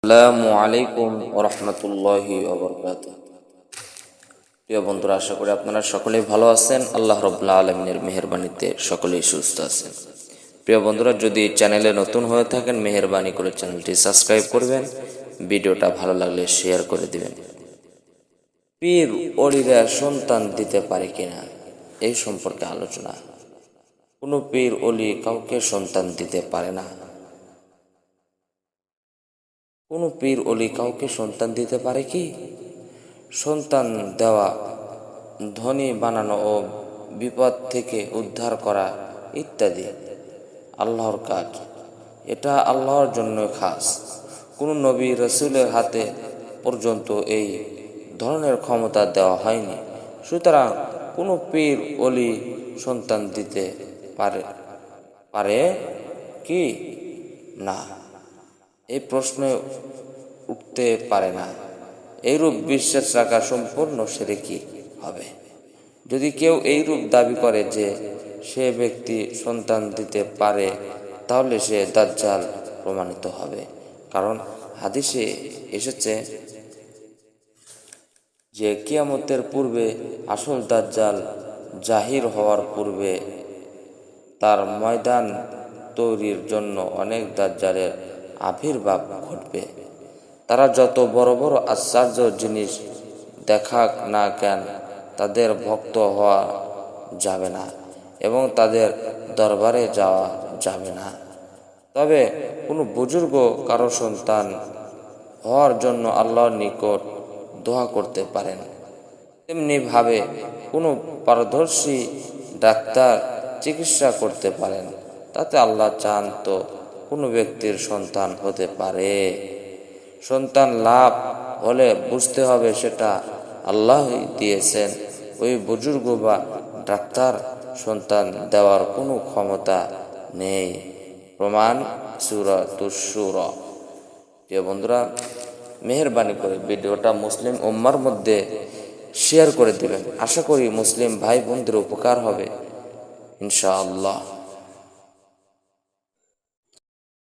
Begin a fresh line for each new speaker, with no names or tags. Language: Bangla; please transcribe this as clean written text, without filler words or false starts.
আসসালামু আলাইকুম ওয়া রাহমাতুল্লাহি ওয়া বারাকাতুহু। প্রিয় বন্ধুরা, আশা করি আপনারা সকলেই ভালো আছেন। আল্লাহ রাব্বুল আলামিনের মেহেরবানিতে সকলেই সুস্থ আছেন। প্রিয় বন্ধুরা, যদি চ্যানেলে নতুন হয়ে থাকেন মেহেরবানি করে চ্যানেলটি সাবস্ক্রাইব করবেন, ভিডিওটা ভালো লাগলে শেয়ার করে দিবেন। পীর ওলিরা সন্তান দিতে পারে কিনা এই সম্পর্কে আলোচনা। কোনো পীর ওলি কাউকে সন্তান দিতে পারে না। কোনো পীর ওলি কাউকে সন্তান দিতে পারে কি? সন্তান দেওয়া, ধনী বানানো ও বিপদ থেকে উদ্ধার করা ইত্যাদি আল্লাহর কাজ। এটা আল্লাহর জন্য খাস। কোনো নবী রসুলের হাতে পর্যন্ত এই ধরনের ক্ষমতা দেওয়া হয়নি। সুতরাং কোনো পীর ওলি সন্তান দিতে পারে কি না, এই প্রশ্ন উঠতে পারে না। এইরূপ বিশ্বাস রাখা সম্পূর্ণ শিরকি হবে। যদি কেউ এইরূপ দাবি করে যে সে ব্যক্তি সন্তান দিতে পারে, তাহলে সে দাজ্জাল প্রমাণিত হবে। কারণ হাদিসে এসেছে যে কিয়ামতের পূর্বে আসল দাজ্জাল জাহির হওয়ার পূর্বে তার ময়দান তৈরির জন্য অনেক দাজ্জালের আবির্ভাব ঘটবে। তারা যত বড় বড় আশ্চর্য জিনিস দেখাক না কেন, তাদের ভক্ত হওয়া যাবে না এবং তাদের দরবারে যাওয়া যাবে না। তবে কোনো বুজুর্গ কারো সন্তান হওয়ার জন্য আল্লাহর নিকট দোয়া করতে পারেন। তেমনিভাবে কোনো পারদর্শী ডাক্তার চিকিৎসা করতে পারেন। তাতে আল্লাহ চান তো কোনো ব্যক্তির সন্তান হতে পারে। সন্তান লাভ হলে বুঝতে হবে সেটা আল্লাহই দিয়েছেন। ওই বুজুর্গ বা ডাক্তার সন্তান দেওয়ার কোনো ক্ষমতা নেই। প্রমাণ সূরাতুশ শূরা। প্রিয় বন্ধুরা, মেহেরবানি করে ভিডিওটা মুসলিম উম্মার মধ্যে শেয়ার করে দেবেন। আশা করি মুসলিম ভাই বোনদের উপকার হবে ইনশাআল্লাহ।